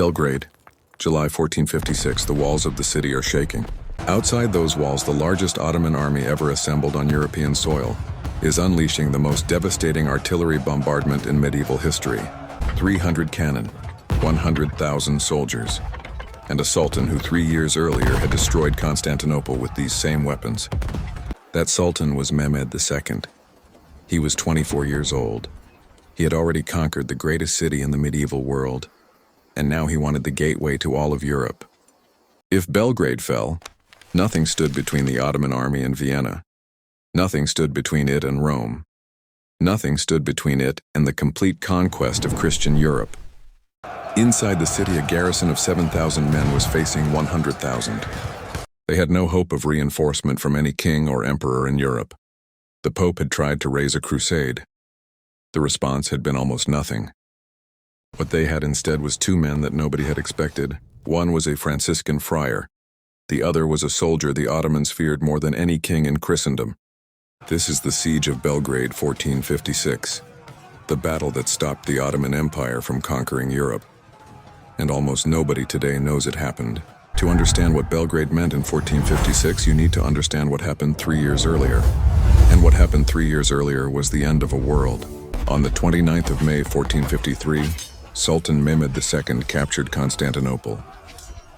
Belgrade, July 1456. The walls of the city are shaking. Outside those walls, the largest Ottoman army ever assembled on European soil is unleashing the most devastating artillery bombardment in medieval history. 300 cannon, 100,000 soldiers, and a sultan who 3 years earlier had destroyed Constantinople with these same weapons. That sultan was Mehmed the Second. He was 24 years old. He had already conquered the greatest city in the medieval world, and now he wanted the gateway to all of Europe. If Belgrade fell, nothing stood between the Ottoman army and Vienna. Nothing stood between it and Rome. Nothing stood between it and the complete conquest of Christian Europe. Inside the city, a garrison of 7,000 men was facing 100,000. They had no hope of reinforcement from any king or emperor in Europe. The Pope had tried to raise a crusade. The response had been almost nothing. What they had instead was two men that nobody had expected. One was a Franciscan friar. The other was a soldier the Ottomans feared more than any king in Christendom. This is the Siege of Belgrade, 1456, the battle that stopped the Ottoman Empire from conquering Europe. And almost nobody today knows it happened. To understand what Belgrade meant in 1456, you need to understand what happened 3 years earlier. And what happened 3 years earlier was the end of a world. On the 29th of May, 1453, Sultan Mehmed the Second captured Constantinople.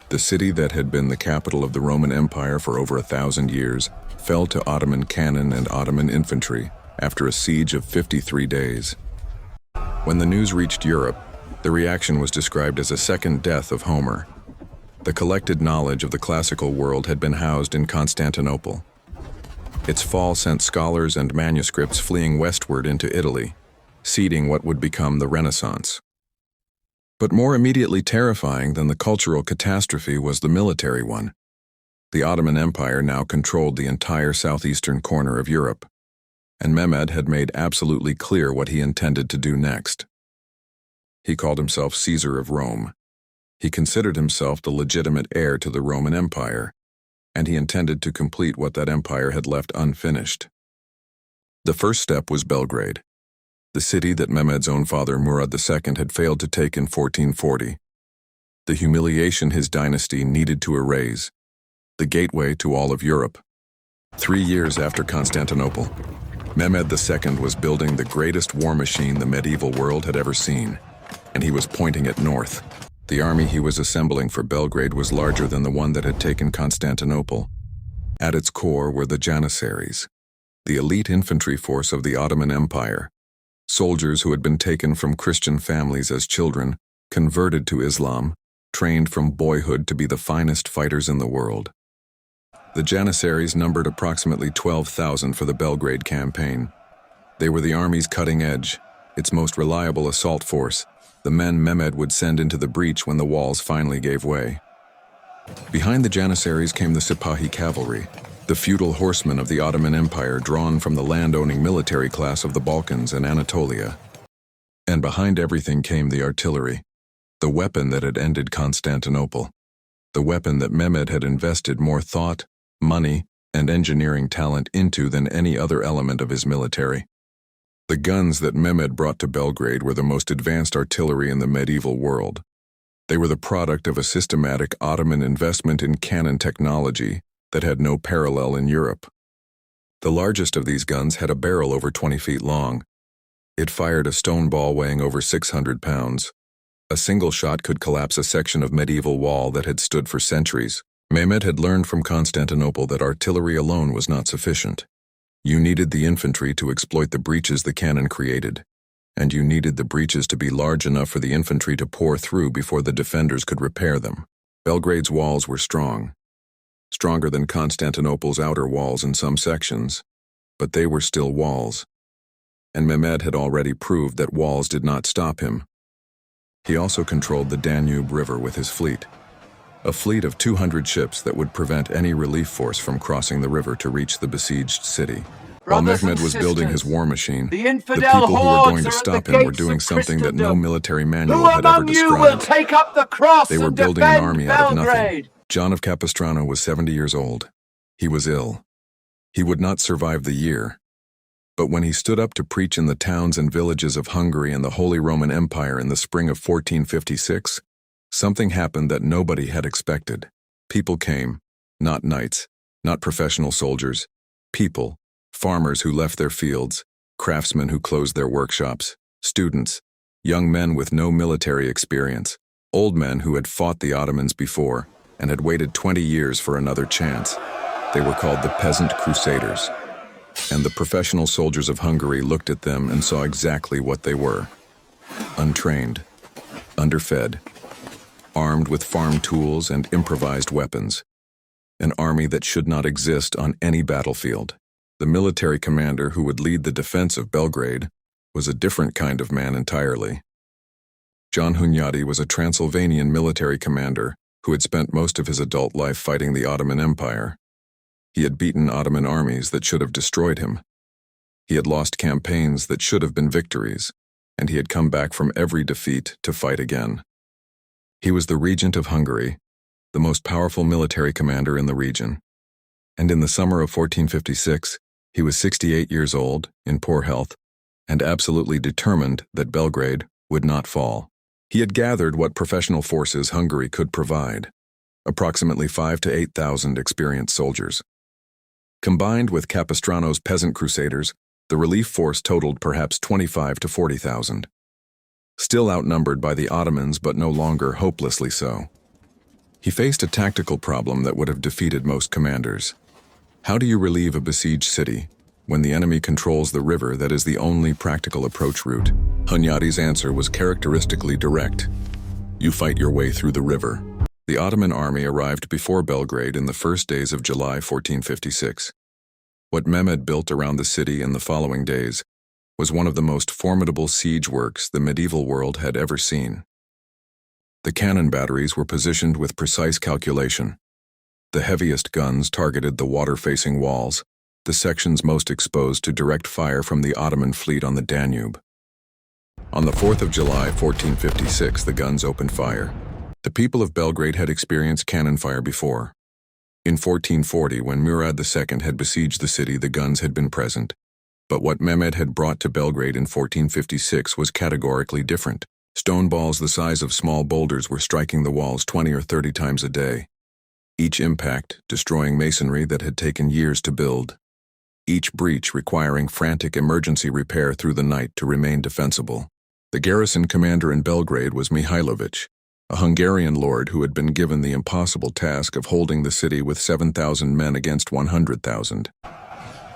The city that had been the capital of the Roman Empire for over 1,000 years fell to Ottoman cannon and Ottoman infantry after a siege of 53 days. When the news reached Europe, the reaction was described as a second death of Homer. The collected knowledge of the classical world had been housed in Constantinople. Its fall sent scholars and manuscripts fleeing westward into Italy, seeding what would become the Renaissance. But more immediately terrifying than the cultural catastrophe was the military one. The Ottoman Empire now controlled the entire southeastern corner of Europe, and Mehmed had made absolutely clear what he intended to do next. He called himself Caesar of Rome. He considered himself the legitimate heir to the Roman Empire, and he intended to complete what that empire had left unfinished. The first step was Belgrade, the city that Mehmed's own father Murad II had failed to take in 1440. The humiliation his dynasty needed to erase, the gateway to all of Europe. 3 years after Constantinople, Mehmed II was building the greatest war machine the medieval world had ever seen, and he was pointing it north. The army he was assembling for Belgrade was larger than the one that had taken Constantinople. At its core were the Janissaries, the elite infantry force of the Ottoman Empire, soldiers who had been taken from Christian families as children, converted to Islam, trained from boyhood to be the finest fighters in the world. The Janissaries numbered approximately 12,000 for the Belgrade campaign. They were the army's cutting edge, its most reliable assault force, the men Mehmed would send into the breach when the walls finally gave way. Behind the Janissaries came the Sipahi cavalry, the feudal horsemen of the Ottoman Empire drawn from the land-owning military class of the Balkans and Anatolia. And behind everything came the artillery, the weapon that had ended Constantinople, the weapon that Mehmed had invested more thought, money, and engineering talent into than any other element of his military. The guns that Mehmed brought to Belgrade were the most advanced artillery in the medieval world. They were the product of a systematic Ottoman investment in cannon technology that had no parallel in Europe. The largest of these guns had a barrel over 20 feet long. It fired a stone ball weighing over 600 pounds. A single shot could collapse a section of medieval wall that had stood for centuries. Mehmed had learned from Constantinople that artillery alone was not sufficient. You needed the infantry to exploit the breaches the cannon created, and you needed the breaches to be large enough for the infantry to pour through before the defenders could repair them. Belgrade's walls were strong, stronger than Constantinople's outer walls in some sections, but they were still walls, and Mehmed had already proved that walls did not stop him. He also controlled the Danube River with his fleet, a fleet of 200 ships that would prevent any relief force from crossing the river to reach the besieged city. While Mehmed was building his war machine, the people who were going to stop him were doing something that no military manual had ever described. They were building an army out of nothing. John of Capistrano was 70 years old. He was ill. He would not survive the year. But when he stood up to preach in the towns and villages of Hungary and the Holy Roman Empire in the spring of 1456, Something happened that nobody had expected. People came, not knights, not professional soldiers. People, farmers who left their fields, craftsmen who closed their workshops, students, young men with no military experience, old men who had fought the Ottomans before and had waited 20 years for another chance. They were called the Peasant Crusaders. And the professional soldiers of Hungary looked at them and saw exactly what they were. Untrained, underfed, armed with farm tools and improvised weapons. An army that should not exist on any battlefield. The military commander who would lead the defense of Belgrade was a different kind of man entirely. John Hunyadi was a Transylvanian military commander who had spent most of his adult life fighting the Ottoman Empire. He had beaten Ottoman armies that should have destroyed him. He had lost campaigns that should have been victories, and he had come back from every defeat to fight again. He was the regent of Hungary, the most powerful military commander in the region. And in the summer of 1456, he was 68 years old, in poor health, and absolutely determined that Belgrade would not fall. He had gathered what professional forces Hungary could provide, approximately 5,000 to 8,000 experienced soldiers. Combined with Capistrano's Peasant Crusaders, the relief force totaled perhaps 25,000 to 40,000. Still outnumbered by the Ottomans, but no longer hopelessly so. He faced a tactical problem that would have defeated most commanders. How do you relieve a besieged city when the enemy controls the river that is the only practical approach route? Hunyadi's answer was characteristically direct. You fight your way through the river. The Ottoman army arrived before Belgrade in the first days of July 1456. What Mehmed built around the city in the following days was one of the most formidable siege works the medieval world had ever seen. The cannon batteries were positioned with precise calculation. The heaviest guns targeted the water-facing walls, the sections most exposed to direct fire from the Ottoman fleet on the Danube. On the 4th of July 1456, the guns opened fire. The people of Belgrade had experienced cannon fire before. In 1440, when Mehmed the Second had besieged the city, the guns had been present. But what Mehmed had brought to Belgrade in 1456 was categorically different. Stone balls the size of small boulders were striking the walls 20 or 30 times a day. Each impact destroying masonry that had taken years to build. Each breach requiring frantic emergency repair through the night to remain defensible. The garrison commander in Belgrade was Mihailovich, a Hungarian lord who had been given the impossible task of holding the city with 7,000 men against 100,000.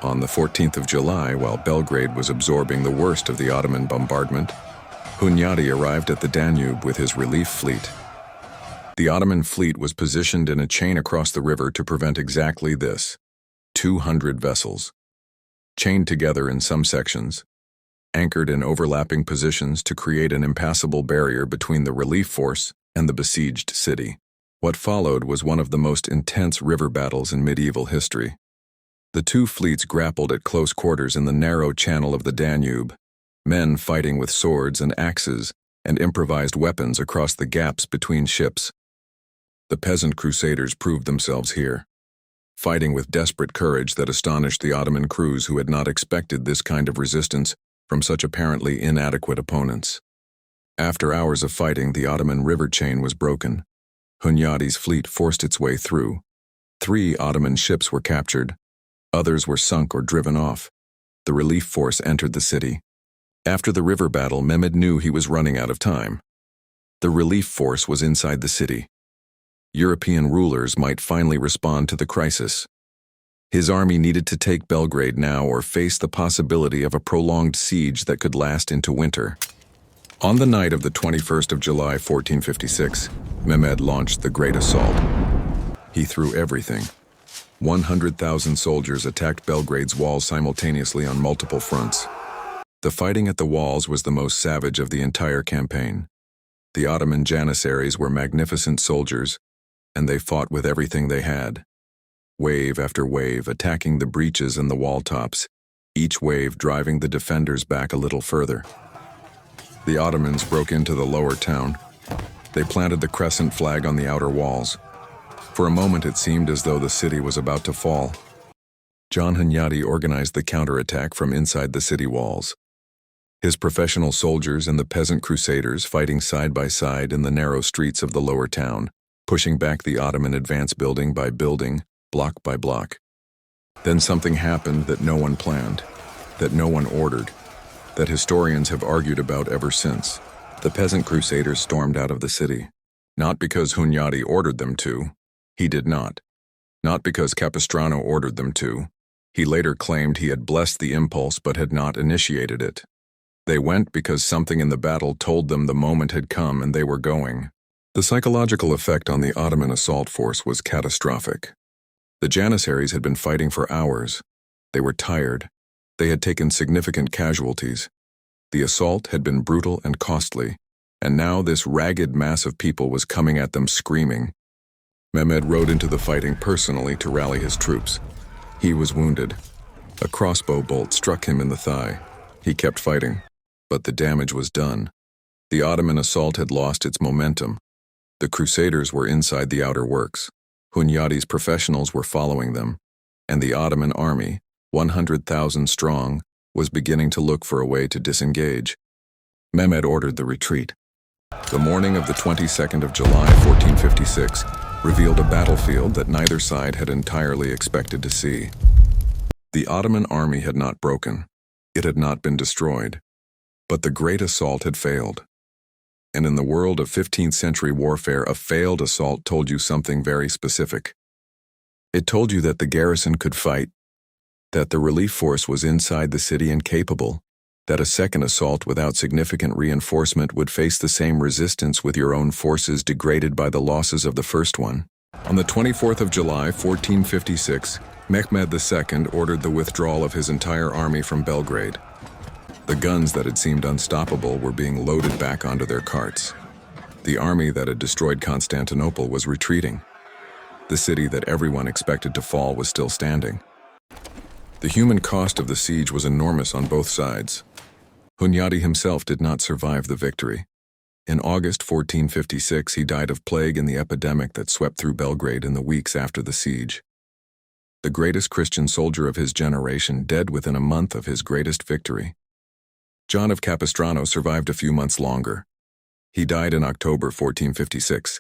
On the 14th of July, while Belgrade was absorbing the worst of the Ottoman bombardment, Hunyadi arrived at the Danube with his relief fleet. The Ottoman fleet was positioned in a chain across the river to prevent exactly this: 200 vessels, chained together in some sections, anchored in overlapping positions to create an impassable barrier between the relief force and the besieged city. What followed was one of the most intense river battles in medieval history. The two fleets grappled at close quarters in the narrow channel of the Danube, men fighting with swords and axes and improvised weapons across the gaps between ships. The Peasant Crusaders proved themselves here, fighting with desperate courage that astonished the Ottoman crews who had not expected this kind of resistance from such apparently inadequate opponents. After hours of fighting, the Ottoman river chain was broken. Hunyadi's fleet forced its way through. 3 Ottoman ships were captured. Others were sunk or driven off. The relief force entered the city. After the river battle, Mehmed knew he was running out of time. The relief force was inside the city. European rulers might finally respond to the crisis. His army needed to take Belgrade now or face the possibility of a prolonged siege that could last into winter. On the night of the 21st of July 1456, Mehmed launched the Great Assault. He threw everything. 100,000 soldiers attacked Belgrade's walls simultaneously on multiple fronts. The fighting at the walls was the most savage of the entire campaign. The Ottoman Janissaries were magnificent soldiers, and they fought with everything they had. Wave after wave attacking the breaches and the wall tops, each wave driving the defenders back a little further. The Ottomans broke into the lower town. They planted the crescent flag on the outer walls. For a moment it seemed as though the city was about to fall. John Hunyadi organized the counterattack from inside the city walls. His professional soldiers and the Peasant Crusaders fighting side by side in the narrow streets of the lower town, pushing back the Ottoman advance building by building, block by block. Then something happened that no one planned, that no one ordered, that historians have argued about ever since. The Peasant Crusaders stormed out of the city, not because Hunyadi ordered them to. He did not. Not because Capistrano ordered them to. He later claimed he had blessed the impulse but had not initiated it. They went because something in the battle told them the moment had come and they were going. The psychological effect on the Ottoman assault force was catastrophic. The Janissaries had been fighting for hours. They were tired. They had taken significant casualties. The assault had been brutal and costly, and now this ragged mass of people was coming at them screaming. Mehmed rode into the fighting personally to rally his troops. He was wounded. A crossbow bolt struck him in the thigh. He kept fighting, but the damage was done. The Ottoman assault had lost its momentum. The Crusaders were inside the outer works. Hunyadi's professionals were following them, and the Ottoman army, 100,000 strong, was beginning to look for a way to disengage. Mehmed ordered the retreat. The morning of the 22nd of July, 1456, revealed a battlefield that neither side had entirely expected to see. The Ottoman army had not broken. It had not been destroyed. But the great assault had failed. And in the world of 15th century warfare, a failed assault told you something very specific. It told you that the garrison could fight, that the relief force was inside the city and capable, that a second assault without significant reinforcement would face the same resistance with your own forces degraded by the losses of the first one. On the 24th of July, 1456, Mehmed the Second ordered the withdrawal of his entire army from Belgrade. The guns that had seemed unstoppable were being loaded back onto their carts. The army that had destroyed Constantinople was retreating. The city that everyone expected to fall was still standing. The human cost of the siege was enormous on both sides. Hunyadi himself did not survive the victory. In August 1456, he died of plague in the epidemic that swept through Belgrade in the weeks after the siege. The greatest Christian soldier of his generation dead within a month of his greatest victory. John of Capistrano survived a few months longer. He died in October 1456.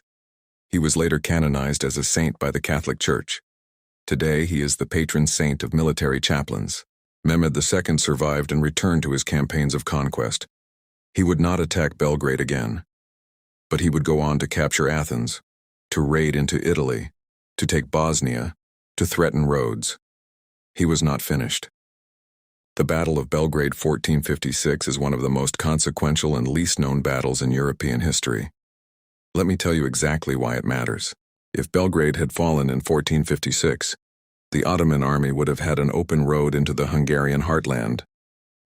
He was later canonized as a saint by the Catholic Church. Today, he is the patron saint of military chaplains. Mehmed the Second survived and returned to his campaigns of conquest. He would not attack Belgrade again, but he would go on to capture Athens, to raid into Italy, to take Bosnia, to threaten Rhodes. He was not finished. The Battle of Belgrade 1456 is one of the most consequential and least known battles in European history. Let me tell you exactly why it matters. If Belgrade had fallen in 1456, the Ottoman army would have had an open road into the Hungarian heartland.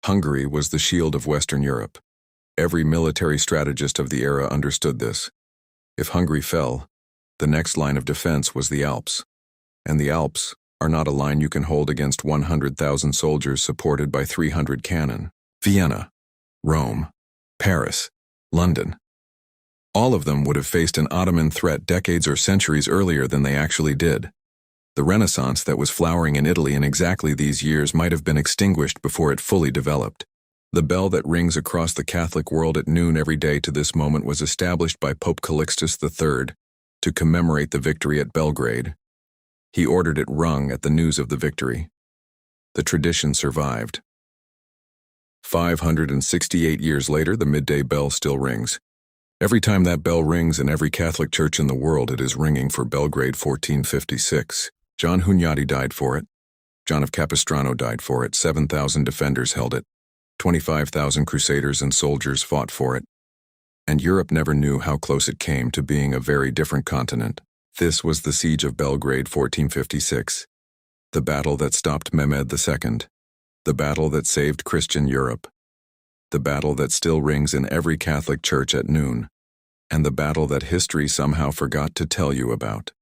Hungary was the shield of Western Europe. Every military strategist of the era understood this. If Hungary fell, the next line of defense was the Alps. And the Alps are not a line you can hold against 100,000 soldiers supported by 300 cannon. Vienna, Rome, Paris, London. All of them would have faced an Ottoman threat decades or centuries earlier than they actually did. The Renaissance that was flowering in Italy in exactly these years might have been extinguished before it fully developed. The bell that rings across the Catholic world at noon every day to this moment was established by Pope Calixtus III to commemorate the victory at Belgrade. He ordered it rung at the news of the victory. The tradition survived. 568 years later, the midday bell still rings. Every time that bell rings in every Catholic church in the world, it is ringing for Belgrade 1456. John Hunyadi died for it. John of Capistrano died for it. 7,000 defenders held it. 25,000 crusaders and soldiers fought for it. And Europe never knew how close it came to being a very different continent. This was the Siege of Belgrade 1456. The battle that stopped Mehmed the Second. The battle that saved Christian Europe. The battle that still rings in every Catholic church at noon. And the battle that history somehow forgot to tell you about.